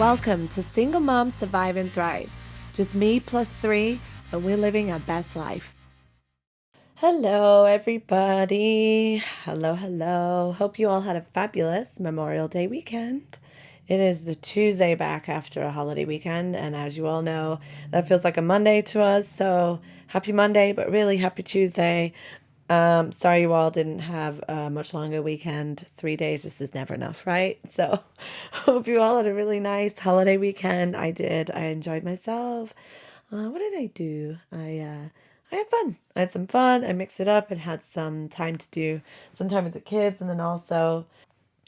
Welcome to Single Mom Survive and Thrive. Just me plus three, and we're living our best life. Hello, everybody. Hello. Hope you all had a fabulous Memorial Day weekend. It is the Tuesday back after a holiday weekend, and as you all know, that feels like a Monday to us. So happy Monday, but really happy Tuesday. Sorry you all didn't have a much longer weekend. 3 days just is never enough, right? So hope you all had a really nice holiday weekend. I did. I enjoyed myself. What did I do? I had fun. I had some fun. I mixed it up and had some time to do some time with the kids and then also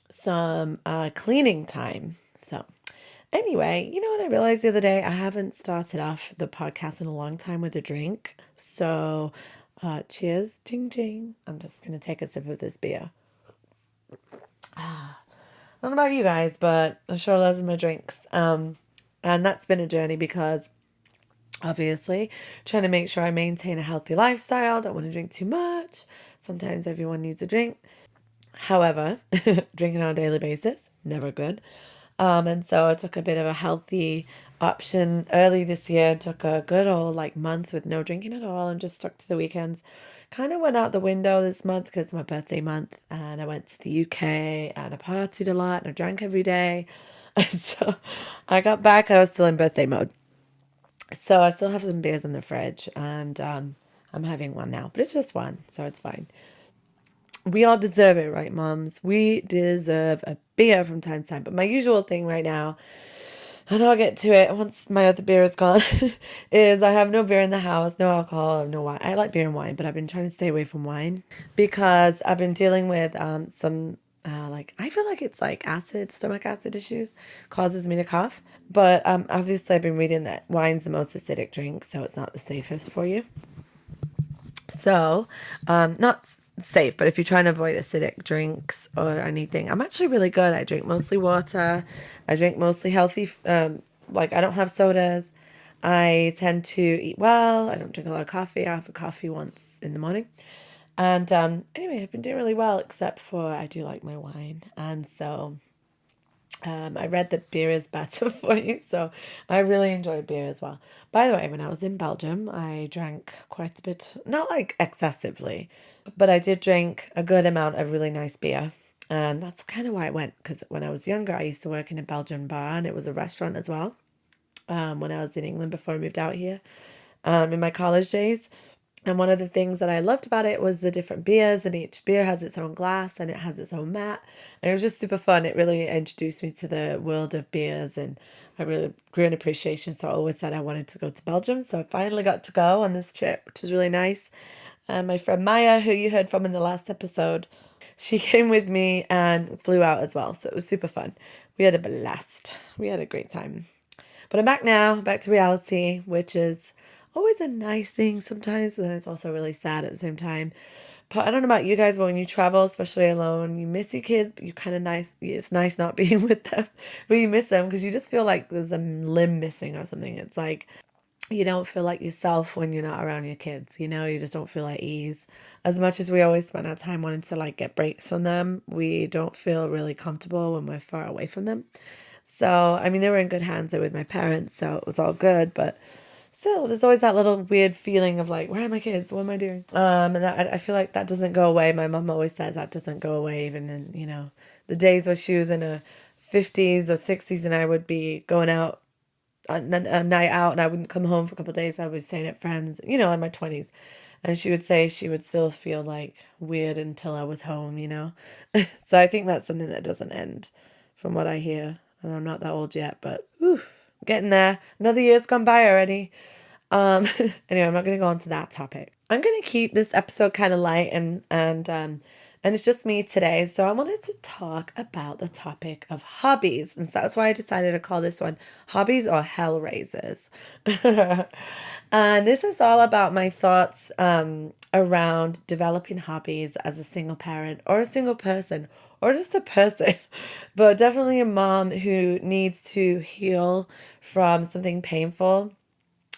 some cleaning time. So anyway, you know what I realized the other day? I haven't started off the podcast in a long time with a drink. So cheers, ching ching. I'm just gonna take a sip of this beer. I don't know about you guys, but I sure love my drinks. And that's been a journey because obviously trying to make sure I maintain a healthy lifestyle. Don't want to drink too much. Sometimes everyone needs a drink. However, drinking on a daily basis, never good. And so I took a bit of a healthy option early this year. Took a good old month with no drinking at all and just stuck to the weekends. Kind of went out the window this month because it's my birthday month, and I went to the UK and I partied a lot and I drank every day. And so I got back, I was still in birthday mode. So I still have some beers in the fridge, and I'm having one now, but it's just one, so it's fine. We all deserve it, right, moms? We deserve a beer from time to time. But my usual thing right now, and I'll get to it once my other beer is gone, is I have no beer in the house, no alcohol, no wine. I like beer and wine, but I've been trying to stay away from wine because I've been dealing with some I feel like it's like stomach acid issues causes me to cough. But obviously I've been reading that wine's the most acidic drink, so it's not the safest for you. So, not safe, but if you're trying to avoid acidic drinks or anything, I'm actually really good. I drink mostly water. I drink mostly healthy, I don't have sodas. I tend to eat well. I don't drink a lot of coffee. I have a coffee once in the morning. And anyway, I've been doing really well, except for I do like my wine. And so I read that beer is better for you, so I really enjoy beer as well. By the way, when I was in Belgium, I drank quite a bit, not like excessively, but I did drink a good amount of really nice beer. And that's kind of why I went, because when I was younger, I used to work in a Belgian bar, and it was a restaurant as well, when I was in England before I moved out here, in my college days. And one of the things that I loved about it was the different beers, and each beer has its own glass and it has its own mat. And it was just super fun. It really introduced me to the world of beers, and I really grew an appreciation. So I always said I wanted to go to Belgium. So I finally got to go on this trip, which was really nice. And my friend Maya, who you heard from in the last episode, she came with me and flew out as well. So it was super fun. We had a blast. We had a great time. But I'm back now, back to reality, which is always a nice thing sometimes, but then it's also really sad at the same time. But I don't know about you guys, but when you travel, especially alone, you miss your kids, but you kind of nice. It's nice not being with them, but you miss them because you just feel like there's a limb missing or something. It's like you don't feel like yourself when you're not around your kids. You just don't feel at ease. As much as we always spend our time wanting to get breaks from them, we don't feel really comfortable when we're far away from them. So, I mean, they were in good hands. They were with my parents, so it was all good. But still, there's always that little weird feeling of where are my kids? What am I doing? And I feel like that doesn't go away. My mom always says that doesn't go away, even in, the days where she was in her 50s or 60s and I would be going out on a night out and I wouldn't come home for a couple of days. I was staying at friends, in my 20s. And she would say she would still feel weird until I was home. So I think that's something that doesn't end from what I hear. And I'm not that old yet, but getting there. Another year's gone by already. Anyway, I'm not going to go on to that topic. I'm going to keep this episode kind of light and it's just me today. So I wanted to talk about the topic of hobbies. And so that's why I decided to call this one Hobbies or Hellraisers. And this is all about my thoughts around developing hobbies as a single parent or a single person or just a person, but definitely a mom who needs to heal from something painful.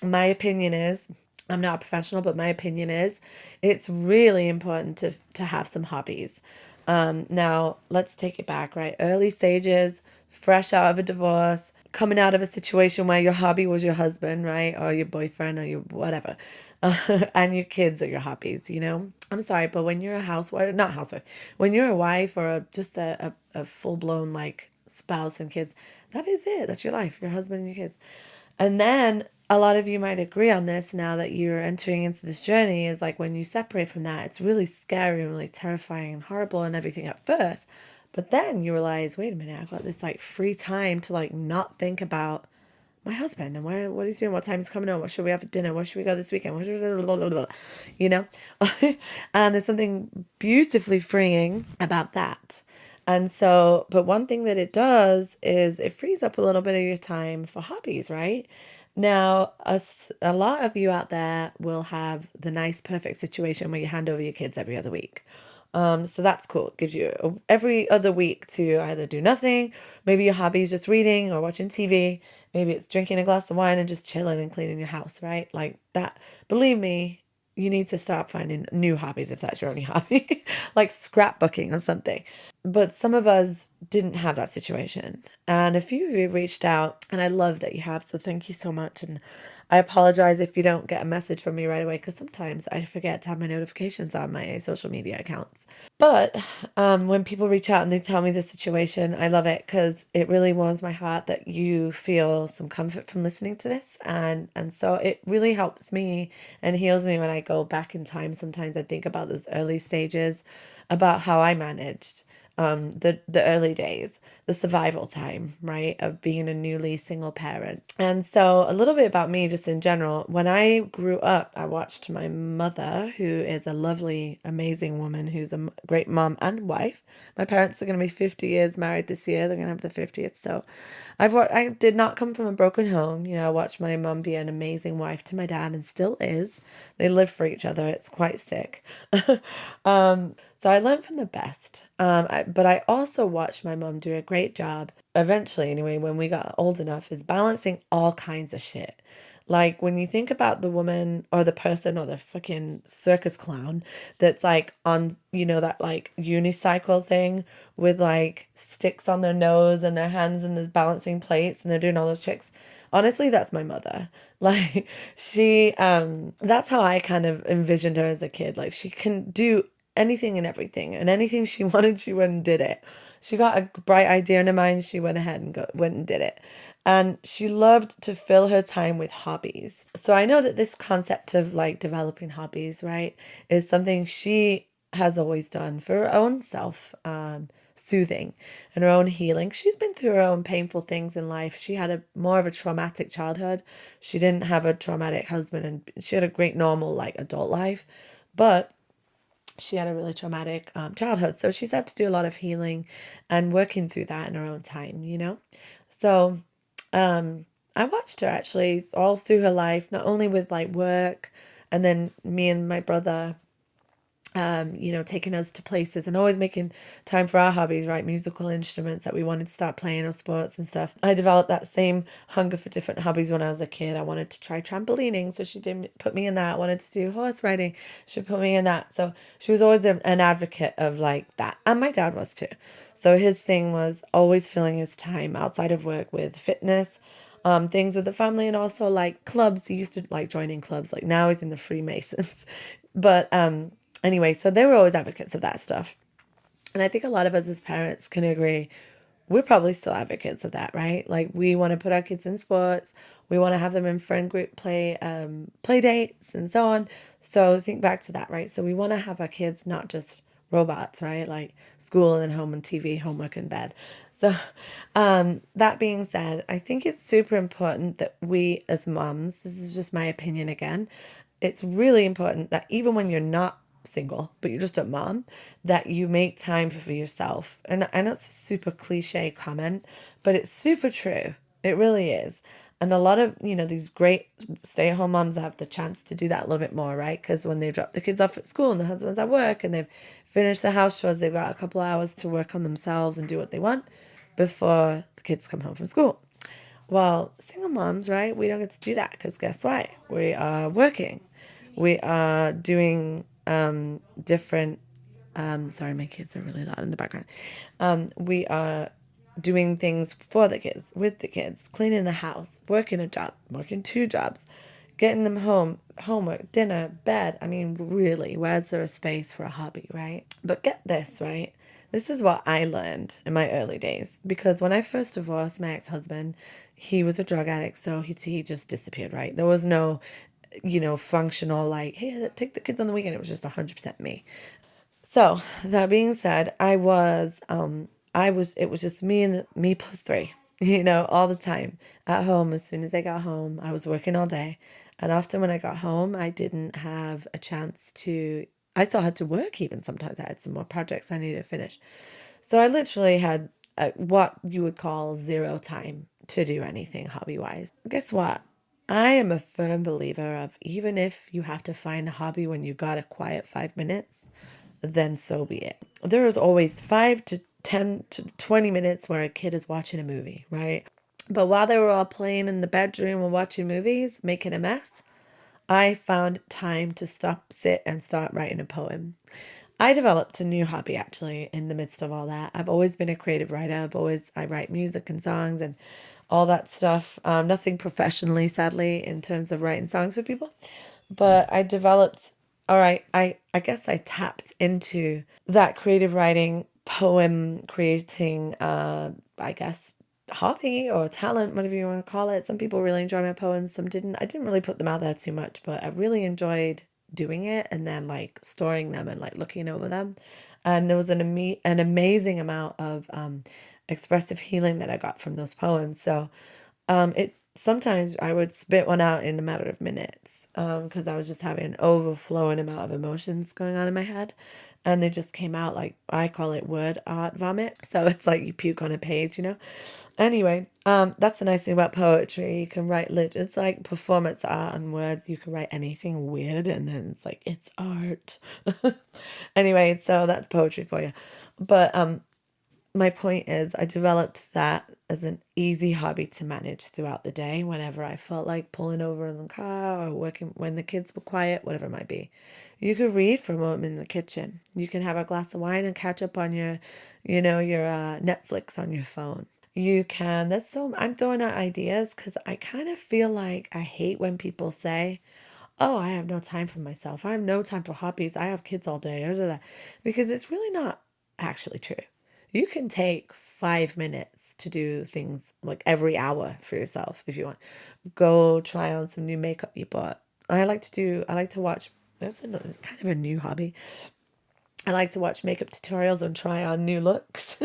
My opinion is, I'm not a professional, but my opinion is it's really important to have some hobbies. Now, let's take it back, right? Early stages, fresh out of a divorce, coming out of a situation where your hobby was your husband, right? Or your boyfriend or your whatever. And your kids are your hobbies, you know? I'm sorry, but when you're a housewife, not housewife, when you're a wife or just a full blown like spouse and kids, that is it. That's your life, your husband and your kids. And then a lot of you might agree on this now that you're entering into this journey is like when you separate from that, it's really scary and really terrifying and horrible and everything at first. But then you realize, wait a minute, I've got this like free time to like not think about my husband and what he's doing, what time he's coming home, what should we have for dinner, where should we go this weekend, you know? And there's something beautifully freeing about that. And so, but one thing that it does is it frees up a little bit of your time for hobbies, right? Now, a lot of you out there will have the nice, perfect situation where you hand over your kids every other week. So that's cool. It gives you every other week to either do nothing. Maybe your hobby is just reading or watching TV. Maybe it's drinking a glass of wine and just chilling and cleaning your house, right? Like that. Believe me, you need to start finding new hobbies if that's your only hobby, like scrapbooking or something. But some of us didn't have that situation. And a few of you reached out, and I love that you have. So thank you so much. And I apologize if you don't get a message from me right away, because sometimes I forget to have my notifications on my social media accounts. But when people reach out and they tell me the situation, I love it because it really warms my heart that you feel some comfort from listening to this. And so it really helps me and heals me when I go back in time. Sometimes I think about those early stages, about how I managed the early days, the survival time, right, of being a newly single parent. And so a little bit about me just in general. When I grew up, I watched my mother, who is a lovely, amazing woman, who's a great mom and wife. My parents are going to be 50 years married this year. They're going to have the 50th. So I did not come from a broken home. You know, I watched my mom be an amazing wife to my dad and still is. They live for each other. It's quite sick. So I learned from the best. But I also watched my mom do a great job, eventually anyway, when we got old enough, is balancing all kinds of shit. Like when you think about the woman or the person or the fucking circus clown that's like on, you know, that like unicycle thing with like sticks on their nose and their hands and there's balancing plates and they're doing all those tricks. Honestly, that's my mother. Like that's how I kind of envisioned her as a kid. Like she can do anything and everything, and anything she wanted, she went and did it. She got a bright idea in her mind, she went ahead and went and did it. And she loved to fill her time with hobbies. So I know that this concept of like developing hobbies, right, is something she has always done for her own self soothing and her own healing. She's been through her own painful things in life. She had a more of a traumatic childhood. She didn't have a traumatic husband, and she had a great normal like adult life, but she had a really traumatic childhood. So she's had to do a lot of healing and working through that in her own time, you know? So I watched her actually all through her life, not only with like work and then me and my brother, you know, taking us to places and always making time for our hobbies, right? Musical instruments that we wanted to start playing or sports and stuff. I developed that same hunger for different hobbies when I was a kid. I wanted to try trampolining, so she did put me in that. I wanted to do horse riding, she put me in that. So she was always an advocate of like that. And my dad was too. So his thing was always filling his time outside of work with fitness, things with the family, and also like clubs. He used to like joining clubs. Like now he's in the Freemasons. But anyway, so they were always advocates of that stuff. And I think a lot of us as parents can agree we're probably still advocates of that, right? Like we want to put our kids in sports, we want to have them in friend group play dates and so on. So think back to that, right? So we want to have our kids not just robots, right? Like school and then home and TV, homework and bed. So that being said, I think it's super important that we as moms, this is just my opinion again, it's really important that even when you're not single, but you're just a mom, that you make time for yourself. And I know it's a super cliche comment, but it's super true. It really is. And a lot of, you know, these great stay-at-home moms have the chance to do that a little bit more, right? Because when they drop the kids off at school and the husband's at work and they've finished the house chores, they've got a couple hours to work on themselves and do what they want before the kids come home from school. Well, single moms, right? We don't get to do that because guess what? We are working. We are doing different. Sorry, my kids are really loud in the background. We are doing things for the kids, with the kids, cleaning the house, working a job, working two jobs, getting them home, homework, dinner, bed. I mean, really, where's there a space for a hobby, right? But get this, right? This is what I learned in my early days. Because when I first divorced my ex-husband, he was a drug addict, so he just disappeared, right? There was no, functional, like, hey, take the kids on the weekend. It was just 100% me. So that being said, it was just me and me plus three, all the time at home. As soon as I got home, I was working all day. And often when I got home, I didn't have a chance I still had to work even sometimes. I had some more projects I needed to finish. So I literally had what you would call zero time to do anything hobby wise. Guess what? I am a firm believer of even if you have to find a hobby when you got a quiet 5 minutes, then so be it. There is always 5 to 10 to 20 minutes where a kid is watching a movie, right? But while they were all playing in the bedroom and watching movies, making a mess, I found time to sit and start writing a poem. I developed a new hobby actually in the midst of all that. I've always been a creative writer. I write music and songs and all that stuff. Nothing professionally, sadly, in terms of writing songs for people. But I developed, all right, I guess I tapped into that creative writing, poem creating, I guess, hobby or talent, whatever you want to call it. Some people really enjoy my poems, some didn't. I didn't really put them out there too much, but I really enjoyed doing it and then like storing them and like looking over them. And there was an amazing amount of expressive healing that I got from those poems. So it sometimes I would spit one out in a matter of minutes because I was just having an overflowing amount of emotions going on in my head, and they just came out like I call it word art vomit. So it's like you puke on a page. Anyway, that's the nice thing about poetry. You can write it's like performance art and words. You can write anything weird, and then it's like it's art. Anyway, so that's poetry for you. But my point is, I developed that as an easy hobby to manage throughout the day whenever I felt like pulling over in the car or working when the kids were quiet, whatever it might be. You could read for a moment in the kitchen. You can have a glass of wine and catch up on your Netflix on your phone. I'm throwing out ideas because I kind of feel like I hate when people say, oh, I have no time for myself. I have no time for hobbies. I have kids all day. Da, da, da. Because it's really not actually true. You can take 5 minutes to do things like every hour for yourself if you want. Go try on some new makeup you bought. I like to watch, that's kind of a new hobby. I like to watch makeup tutorials and try on new looks.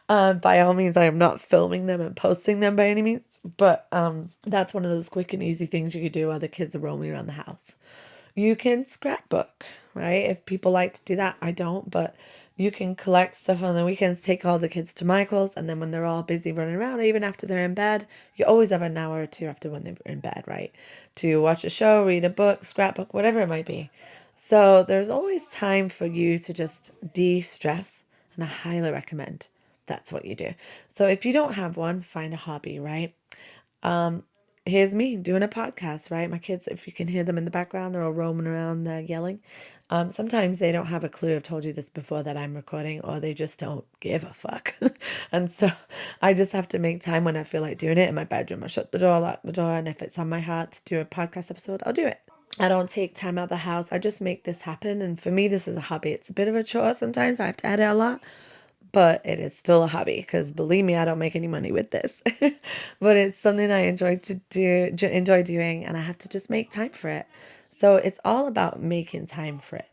By all means, I am not filming them and posting them by any means, but that's one of those quick and easy things you could do while the kids are roaming around the house. You can scrapbook, right? If people like to do that, I don't, but you can collect stuff on the weekends, take all the kids to Michael's, and then when they're all busy running around, or even after they're in bed, you always have an hour or two after when they're in bed, right? To watch a show, read a book, scrapbook, whatever it might be. So there's always time for you to just de-stress, and I highly recommend that's what you do. So if you don't have one, find a hobby, right? Um, Here's me doing a podcast, right? My kids, if you can hear them in the background, they're all roaming around yelling. Sometimes they don't have a clue. I've told you this before that I'm recording, or they just don't give a fuck. And so I just have to make time when I feel like doing it in my bedroom. I shut the door, lock the door, and if it's on my heart to do a podcast episode, I'll do it. I don't take time out of the house. I just make this happen. And for me, this is a hobby. It's a bit of a chore sometimes. I have to edit a lot, but it is still a hobby because believe me, I don't make any money with this. But it's something I enjoy doing, and I have to just make time for it. So it's all about making time for it.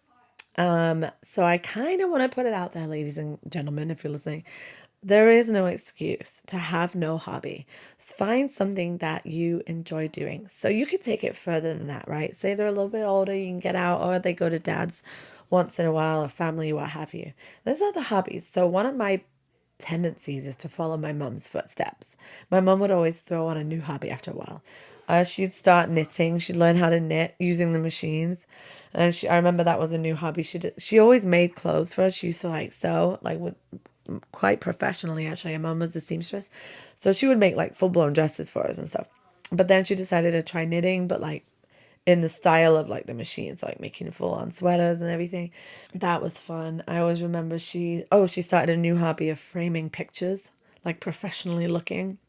So I kind of want to put it out there, ladies and gentlemen, if you're listening. There is no excuse to have no hobby. Find something that you enjoy doing. So you could take it further than that, right? Say they're a little bit older, you can get out, or they go to dad's once in a while, or family, what have you. There's other hobbies. So one of my tendencies is to follow my mum's footsteps. My mum would always throw on a new hobby after a while. She'd start knitting. She'd learn how to knit using the machines, and I remember that was a new hobby. She always made clothes for us. She used to like sew, like with quite professionally actually. Her mom was a seamstress, so she would make like full-blown dresses for us and stuff. But then she decided to try knitting, but like in the style of like the machines, like making full-on sweaters and everything. That was fun. I always remember she started a new hobby of framing pictures, like professionally looking.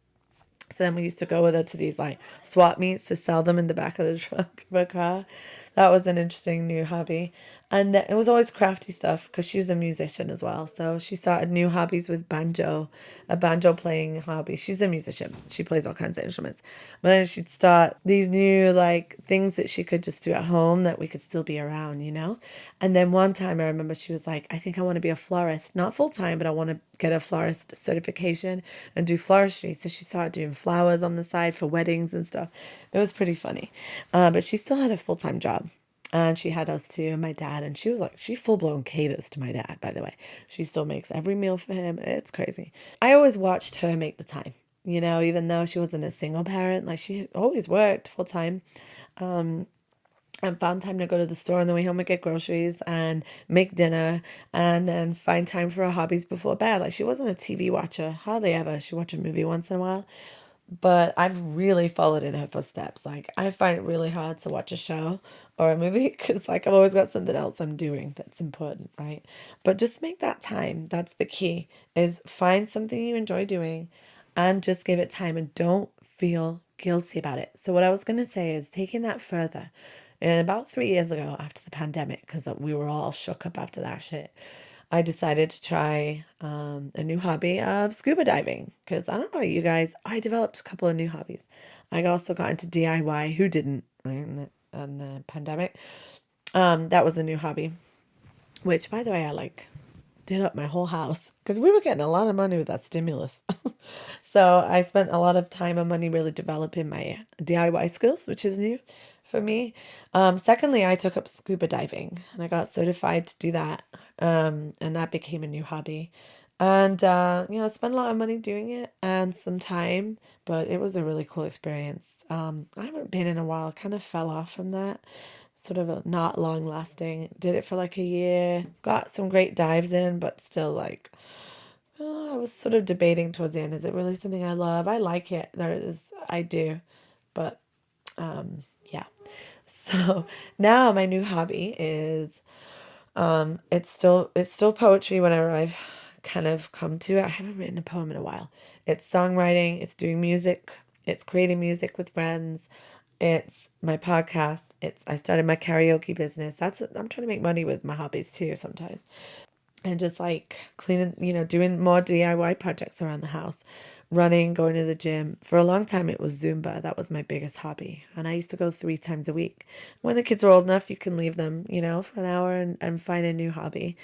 So then we used to go with her to these like swap meets to sell them in the back of the trunk of her car. That was an interesting new hobby. And then it was always crafty stuff because she was a musician as well. So she started new hobbies with banjo, a banjo playing hobby. She's a musician. She plays all kinds of instruments. But then she'd start these new like things that she could just do at home that we could still be around, you know? And then one time I remember she was like, I think I want to be a florist, not full time, but I want to get a florist certification and do floristry. So she started doing flowers on the side for weddings and stuff. It was pretty funny. But she still had a full time job. And she had us too, and my dad, and she was like, she full blown caters to my dad, by the way. She still makes every meal for him. It's crazy. I always watched her make the time, you know, even though she wasn't a single parent, like she always worked full time. And found time to go to the store on the way home and get groceries and make dinner and then find time for her hobbies before bed. Like she wasn't a TV watcher, hardly ever. She watched a movie once in a while. But I've really followed in her footsteps. Like I find it really hard to watch a show or a movie because like I've always got something else I'm doing that's important, right? But just make that time. That's the key is find something you enjoy doing and just give it time and don't feel guilty about it. So what I was going to say is taking that further. And about 3 years ago after the pandemic, because we were all shook up after that shit, I decided to try a new hobby of scuba diving. Because I don't know about you guys, I developed a couple of new hobbies. I also got into DIY. Who didn't, right, in the pandemic? That was a new hobby, which, by the way, I like did up my whole house because we were getting a lot of money with that stimulus. So I spent a lot of time and money really developing my DIY skills, which is new for me. Secondly, I took up scuba diving and I got certified to do that. And that became a new hobby. And, you know, spent a lot of money doing it and some time, but it was a really cool experience. I haven't been in a while, kind of fell off from that. Sort of a not long lasting. Did it for like a year, got some great dives in, but still like, I was sort of debating towards the end, is it really something I love? I like it. There is, I do. But yeah. So now my new hobby is it's still poetry whenever I've kind of come to it. I haven't written a poem in a while. It's songwriting, it's doing music, it's creating music with friends, it's my podcast, it's I started my karaoke business. I'm trying to make money with my hobbies too sometimes. And just like cleaning, you know, doing more DIY projects around the house, running, going to the gym. For a long time, it was Zumba. That was my biggest hobby. And I used to go 3 times a week. When the kids are old enough, you can leave them, you know, for an hour and find a new hobby.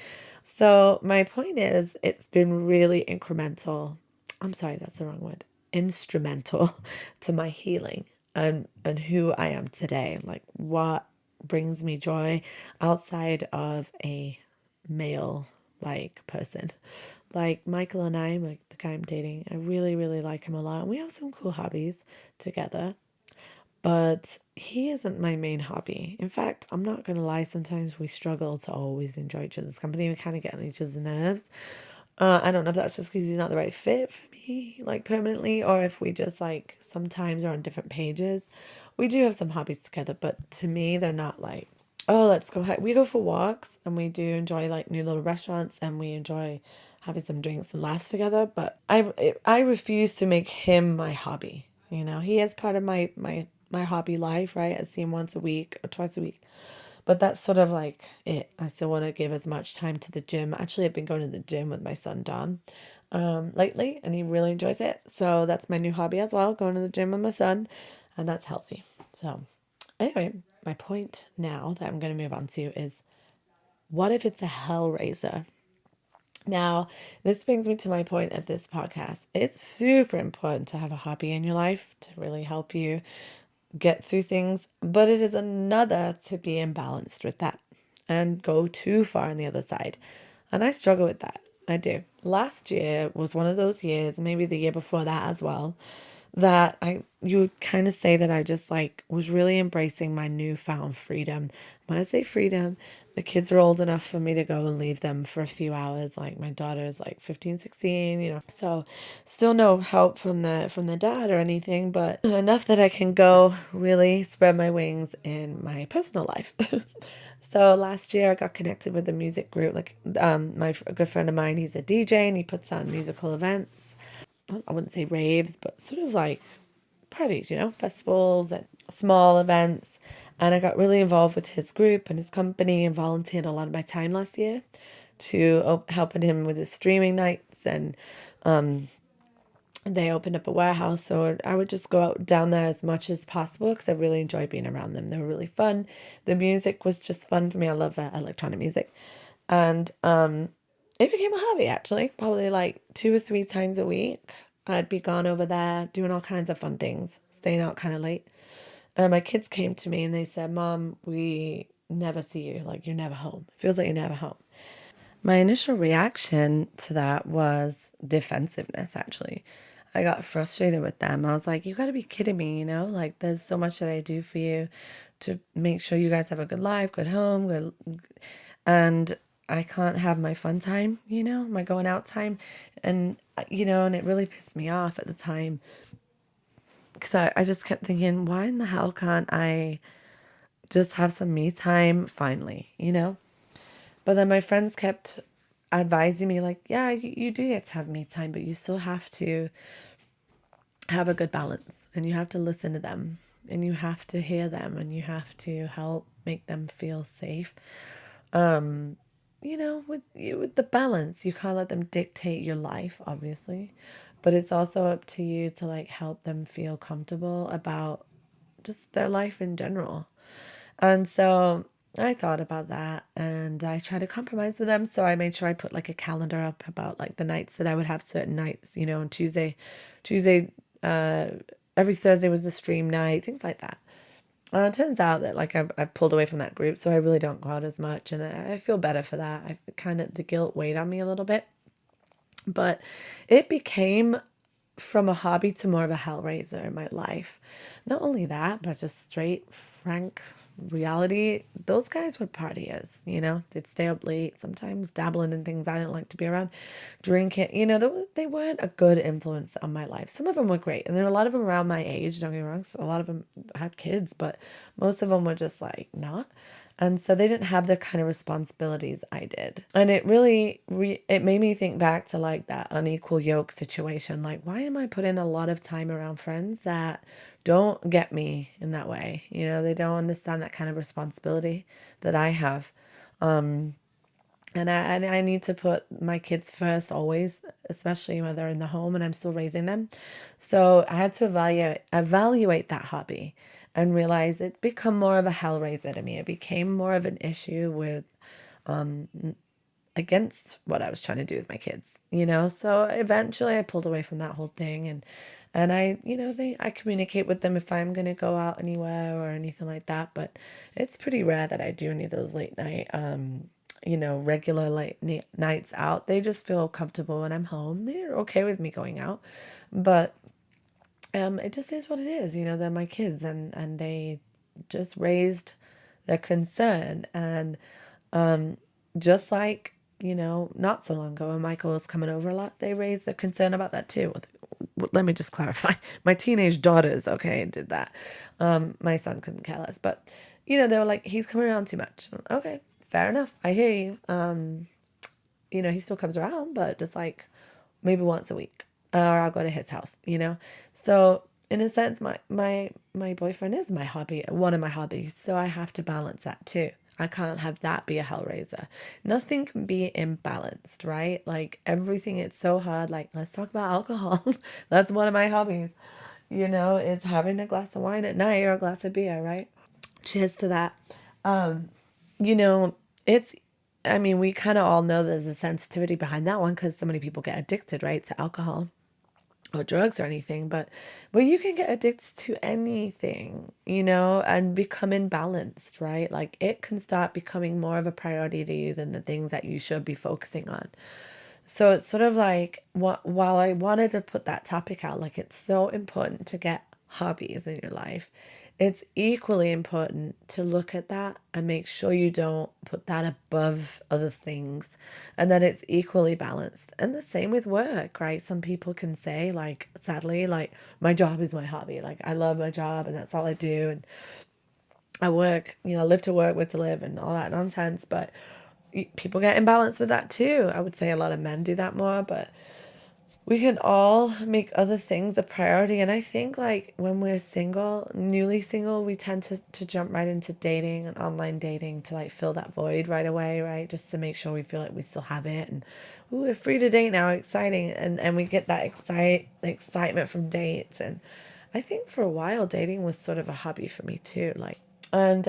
So my point is, it's been really incremental. I'm sorry, that's the wrong word. Instrumental to my healing and who I am today. Like what brings me joy outside of a male like person. Like Michael and I, like the guy I'm dating, I really, really like him a lot. And we have some cool hobbies together. But he isn't my main hobby. In fact, I'm not going to lie, sometimes we struggle to always enjoy each other's company. We kind of get on each other's nerves. I don't know if that's just because he's not the right fit for me, like permanently, or if we just like sometimes are on different pages. We do have some hobbies together, but to me, they're not like, oh, let's go. We go for walks and we do enjoy like new little restaurants and we enjoy having some drinks and laughs together. But I refuse to make him my hobby. You know, he is part of my hobby life, right? I see him once a week or twice a week. But that's sort of like it. I still want to give as much time to the gym. Actually, I've been going to the gym with my son, Dom, lately, and he really enjoys it. So that's my new hobby as well, going to the gym with my son, and that's healthy. So anyway, my point now that I'm going to move on to is what if it's a hellraiser? Now, this brings me to my point of this podcast. It's super important to have a hobby in your life to really help you get through things, but it is another to be imbalanced with that and go too far on the other side. And I struggle with that. I do. Last year was one of those years, maybe the year before that as well, that you would kind of say that I just like was really embracing my newfound freedom. When I say freedom, the kids are old enough for me to go and leave them for a few hours. Like my daughter is like 15, 16, you know. So still no help from the dad or anything, but enough that I can go really spread my wings in my personal life. So last year I got connected with a music group. Like a good friend of mine, he's a DJ and he puts on musical events. I wouldn't say raves, but sort of like parties, festivals and small events. And I got really involved with his group and his company and volunteered a lot of my time last year to helping him with his streaming nights. And they opened up a warehouse, so I would just go out down there as much as possible because I really enjoyed being around them. They were really fun. The music was just fun for me. I love electronic music. And it became a hobby, actually, probably like 2 or 3 times a week. I'd be gone over there doing all kinds of fun things, staying out kind of late. And my kids came to me and they said, Mom, we never see you. Like, you're never home. It feels like you're never home. My initial reaction to that was defensiveness, actually. I got frustrated with them. I was like, you got to be kidding me, Like, there's so much that I do for you to make sure you guys have a good life, good home, good. And I can't have my fun time, my going out time. And it really pissed me off at the time because I just kept thinking, why in the hell can't I just have some me time finally? But then my friends kept advising me, like, yeah, you do get to have me time, but you still have to have a good balance and you have to listen to them and you have to hear them and you have to help make them feel safe. With the balance, you can't let them dictate your life, obviously, but it's also up to you to like help them feel comfortable about just their life in general. And so I thought about that and I tried to compromise with them. So I made sure I put like a calendar up about like the nights that I would have certain nights, on Tuesday, uh, every Thursday was the stream night, things like that. It turns out that like I've pulled away from that group, so I really don't go out as much, and I feel better for that. I kind of the guilt weighed on me a little bit, but it became from a hobby to more of a hellraiser in my life. Not only that, but just straight, frank reality. Those guys were partiers. They'd stay up late, sometimes dabbling in things I didn't like to be around, drinking. They weren't a good influence on my life. Some of them were great, and there were a lot of them around my age, don't get me wrong. So a lot of them had kids, but most of them were just like not. And so they didn't have the kind of responsibilities I did. And it really, it made me think back to like that unequal yoke situation. Like, why am I putting a lot of time around friends that don't get me in that way? They don't understand that kind of responsibility that I have. And I need to put my kids first always, especially when they're in the home and I'm still raising them. So I had to evaluate that hobby and realize it become more of a hellraiser to me. It became more of an issue with against what I was trying to do with my kids. So eventually I pulled away from that whole thing and I communicate with them if I'm gonna go out anywhere or anything like that. But it's pretty rare that I do any of those late night regular nights out. They just feel comfortable when I'm home. They're okay with me going out. But it just is what it is. They're my kids and they just raised their concern. And just like, not so long ago when Michael was coming over a lot, they raised their concern about that too. Let me just clarify. My teenage daughters, okay, did that. My son couldn't care less. But, they were like, he's coming around too much. Okay, fair enough. I hear you. He still comes around, but just like maybe once a week. Or I'll go to his house. So in a sense, my boyfriend is my hobby, one of my hobbies. So I have to balance that too. I can't have that be a hellraiser. Nothing can be imbalanced, right? Like everything, it's so hard. Like, let's talk about alcohol. That's one of my hobbies, is having a glass of wine at night or a glass of beer, right? Cheers to that. Um, you know, it's, I mean, we kind of all know there's a sensitivity behind that one because so many people get addicted, right, to alcohol or drugs or anything. But you can get addicted to anything, and become imbalanced, right? Like it can start becoming more of a priority to you than the things that you should be focusing on. So it's sort of like while I wanted to put that topic out, like it's so important to get hobbies in your life. It's equally important to look at that and make sure you don't put that above other things and that it's equally balanced. And the same with work, right? Some people can say, like, sadly, like, my job is my hobby. Like, I love my job and that's all I do. And I work, live to work, work to live, and all that nonsense. But people get imbalanced with that too. I would say a lot of men do that more, but we can all make other things a priority. And I think like when we're single, newly single, we tend to jump right into dating and online dating to like fill that void right away, right? Just to make sure we feel like we still have it. And ooh, we're free to date now, exciting. And we get that excitement from dates. And I think for a while dating was sort of a hobby for me too. Like, and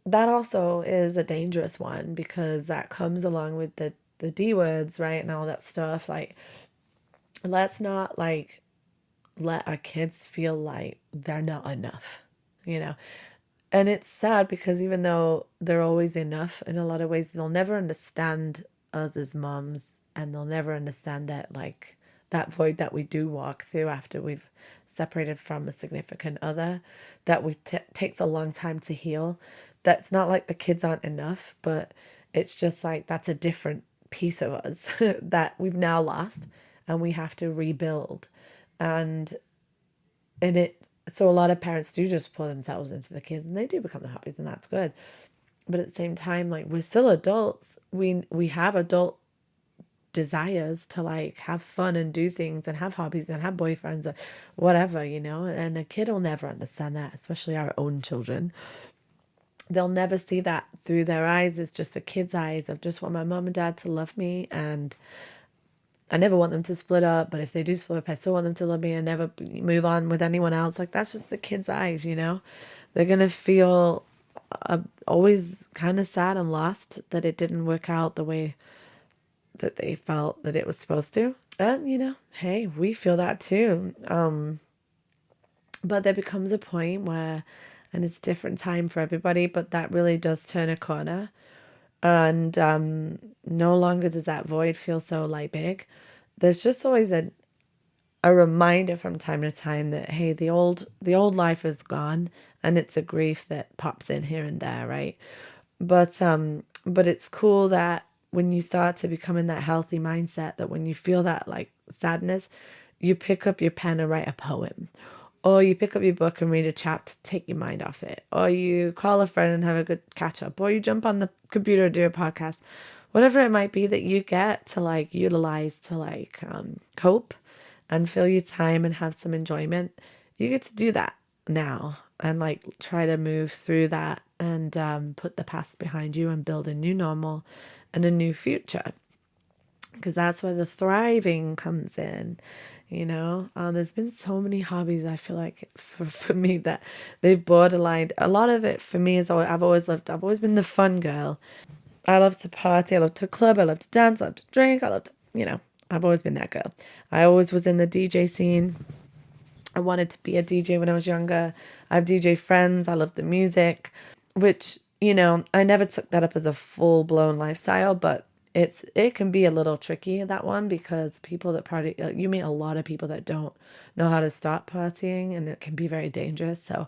that also is a dangerous one because that comes along with the D words, right? And all that stuff. Like, let's not like let our kids feel like they're not enough, you know? And it's sad because even though they're always enough in a lot of ways, they'll never understand us as moms, and they'll never understand that, like, that void that we do walk through after we've separated from a significant other, that takes a long time to heal. That's not like the kids aren't enough, but it's just like that's a different piece of us that we've now lost and we have to rebuild. And it so a lot of parents do just pour themselves into the kids, and they do become the hobbies, and that's good. But at the same time, like, we're still adults. We have adult desires to like have fun and do things and have hobbies and have boyfriends or whatever, and a kid will never understand that, especially our own children. They'll never see that through their eyes as just a kid's eyes of just want my mom and dad to love me, and I never want them to split up, but if they do split up, I still want them to love me and never move on with anyone else. Like, that's just the kid's eyes. They're going to feel always kind of sad and lost that it didn't work out the way that they felt that it was supposed to. And, hey, we feel that too. But there becomes a point where, and it's different time for everybody, but that really does turn a corner. And no longer does that void feel so like big. There's just always a reminder from time to time that, hey, the old life is gone, and it's a grief that pops in here and there, right? But it's cool that when you start to become in that healthy mindset, that when you feel that like sadness, you pick up your pen and write a poem, or you pick up your book and read a chapter to take your mind off it, or you call a friend and have a good catch up, or you jump on the computer and do a podcast, whatever it might be that you get to like utilize to like cope and fill your time and have some enjoyment. You get to do that now and like try to move through that and put the past behind you and build a new normal and a new future, because that's where the thriving comes in. There's been so many hobbies, I feel like, for me, that they've borderlined. A lot of it for me is I've always been the fun girl. I love to party, I love to club, I love to dance, I love to drink, I love to, I've always been that girl. I always was in the DJ scene. I wanted to be a DJ when I was younger. I have DJ friends. I love the music, which, I never took that up as a full blown lifestyle, but it can be a little tricky, that one, because people that party, you meet a lot of people that don't know how to stop partying, and it can be very dangerous. So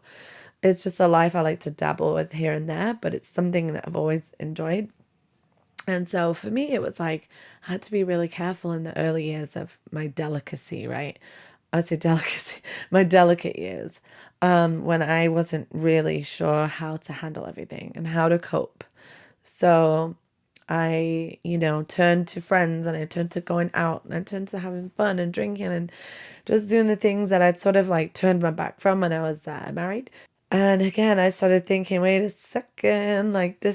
it's just a life I like to dabble with here and there, but it's something that I've always enjoyed. And so for me, it was like, I had to be really careful in the early years of my delicacy, right? I would say delicacy, my delicate years, when I wasn't really sure how to handle everything and how to cope. So I, turned to friends, and I turned to going out, and I turned to having fun and drinking and just doing the things that I'd sort of like turned my back from when I was married. And again, I started thinking, wait a second, like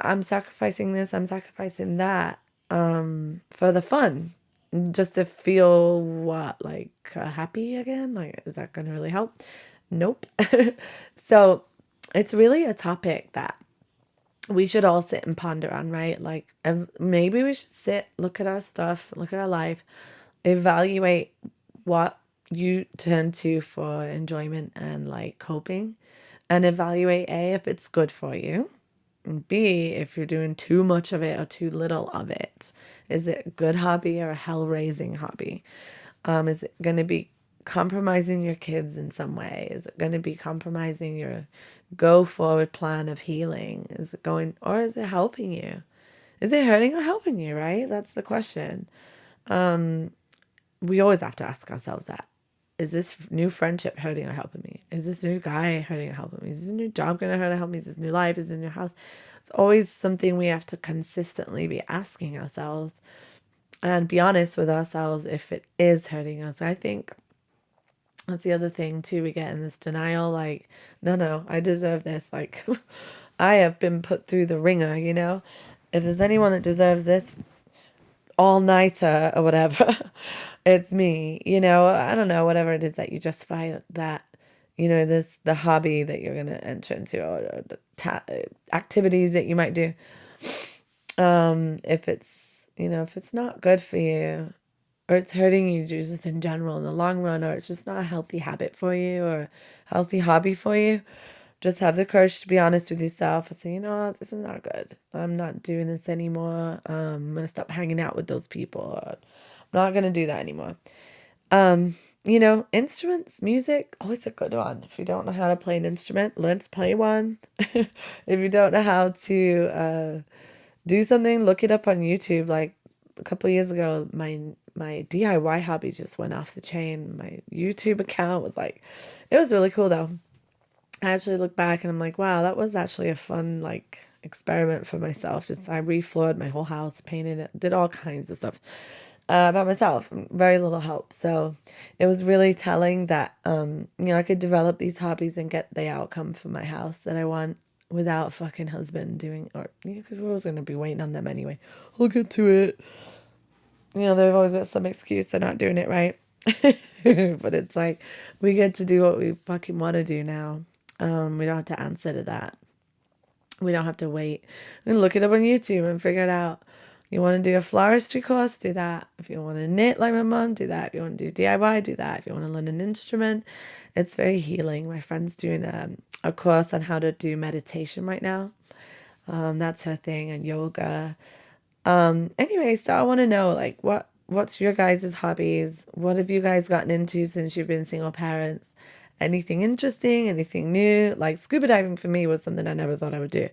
I'm sacrificing this, I'm sacrificing that, for the fun, just to feel what, like happy again? Like, is that going to really help? Nope. So it's really a topic that we should all sit and ponder on, right? Like, maybe we should sit, look at our stuff, look at our life, evaluate what you turn to for enjoyment and like coping, and evaluate A, if it's good for you, and B, if you're doing too much of it or too little of it. Is it a good hobby or a hell raising hobby? Is it going to be compromising your kids in some way? Is it going to be compromising your go forward plan of healing? Is it going, or is it helping you? Is it hurting or helping you, right? That's the question. We always have to ask ourselves that. Is this new friendship hurting or helping me? Is this new guy hurting or helping me? Is this new job going to hurt or help me? Is this new life? Is this new house? It's always something we have to consistently be asking ourselves. and be honest with ourselves if it is hurting us. I think that's the other thing too. We get in this denial, like, no, I deserve this. Like, I have been put through the ringer, you know? If there's anyone that deserves this all-nighter or whatever, it's me, you know? I don't know, whatever it is that you justify that, you know, this, the hobby that you're going to enter into, or the activities that you might do. If it's, you know, if it's not good for you, or it's hurting you just in general in the long run, or it's just not a healthy habit for you or a healthy hobby for you, just have the courage to be honest with yourself and say, you know what, this is not good. I'm not doing this anymore. I'm going to stop hanging out with those people. Or, I'm not going to do that anymore. You know, instruments, music, always a good one. If you don't know how to play an instrument, learn to play one. If you don't know how to do something, look it up on YouTube. Like a couple of years ago, my DIY hobbies just went off the chain. My YouTube account was like, it was really cool though. I actually look back and I'm like, wow, that was actually a fun like experiment for myself. Just I refloored my whole house, painted it, did all kinds of stuff by myself. Very little help. So it was really telling that you know, I could develop these hobbies and get the outcome for my house that I want without a fucking husband doing, or because we're always gonna be waiting on them anyway. I'll get to it. You know, they've always got some excuse they're not doing it right. But it's like we get to do what we fucking want to do now. We don't have to answer to that. We don't have to wait. We can look it up on YouTube and figure it out. You want to do a floristry course, do that. If you want to knit like my mom, do that. If you want to do DIY, do that. If you want to learn an instrument, it's very healing. My friend's doing a course on how to do meditation right now. That's her thing, and yoga. Anyway, so I want to know, like, what's your guys' hobbies? What have you guys gotten into since you've been single parents? Anything interesting? Anything new? Like scuba diving for me was something I never thought I would do.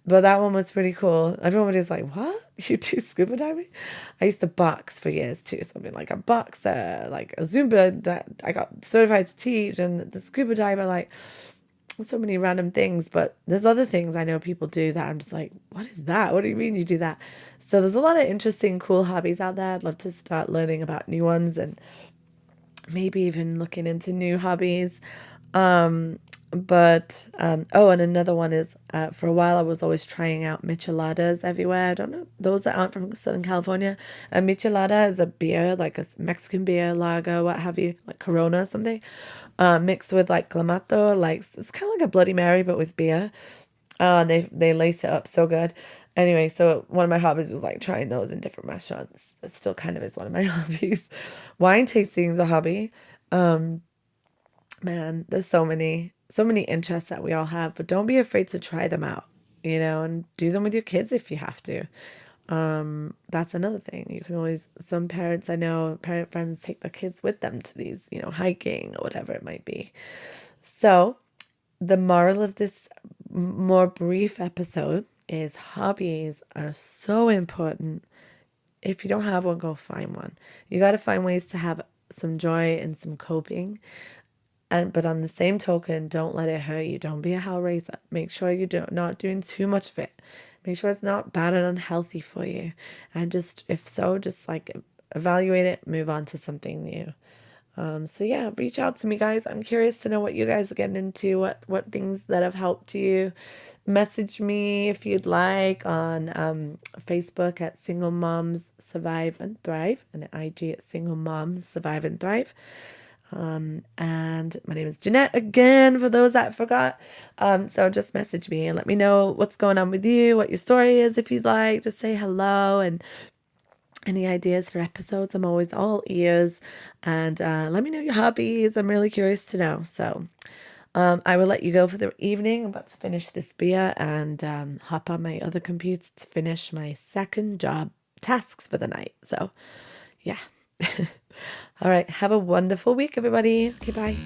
But that one was pretty cool. Everyone was like, what? You do scuba diving? I used to box for years too. So I've been like a boxer, like a Zumba that I got certified to teach, and the scuba diver, like so many random things. But there's other things I know people do that I'm just like, what is that? What do you mean you do that? So there's a lot of interesting, cool hobbies out there. I'd love to start learning about new ones and maybe even looking into new hobbies. Oh, and another one is for a while I was always trying out micheladas everywhere. I don't know, those that aren't from Southern California. A michelada is a beer, like a Mexican beer, lager, what have you, like Corona or something, mixed with like clamato, like it's kind of like a Bloody Mary but with beer. And they lace it up so good. Anyway, so one of my hobbies was like trying those in different restaurants. It still kind of is one of my hobbies. Wine tasting is a hobby. Man, there's so many interests that we all have, but don't be afraid to try them out, you know, and do them with your kids if you have to. That's another thing. You can always, some parents I know, parent friends take their kids with them to these, you know, hiking or whatever it might be. So the moral of this more brief episode is hobbies are so important. If you don't have one, go find one. You got to find ways to have some joy and some coping. But on the same token, don't let it hurt you. Don't be a hellraiser. Make sure you're not doing too much of it. Make sure it's not bad and unhealthy for you. And just, if so, just like evaluate it, move on to something new. So yeah, reach out to me, guys. I'm curious to know what you guys are getting into, what things that have helped you. Message me if you'd like on Facebook at Single Moms Survive and Thrive, and at IG at Single Moms Survive and Thrive. And my name is Jeanette again, for those that forgot. So just message me and let me know what's going on with you, what your story is if you'd like. Just say hello, and any ideas for episodes, I'm always all ears. And let me know your hobbies. I'm really curious to know. So I will let you go for the evening. I'm about to finish this beer and hop on my other computer to finish my second job tasks for the night. So yeah. All right. Have a wonderful week, everybody. Okay, bye.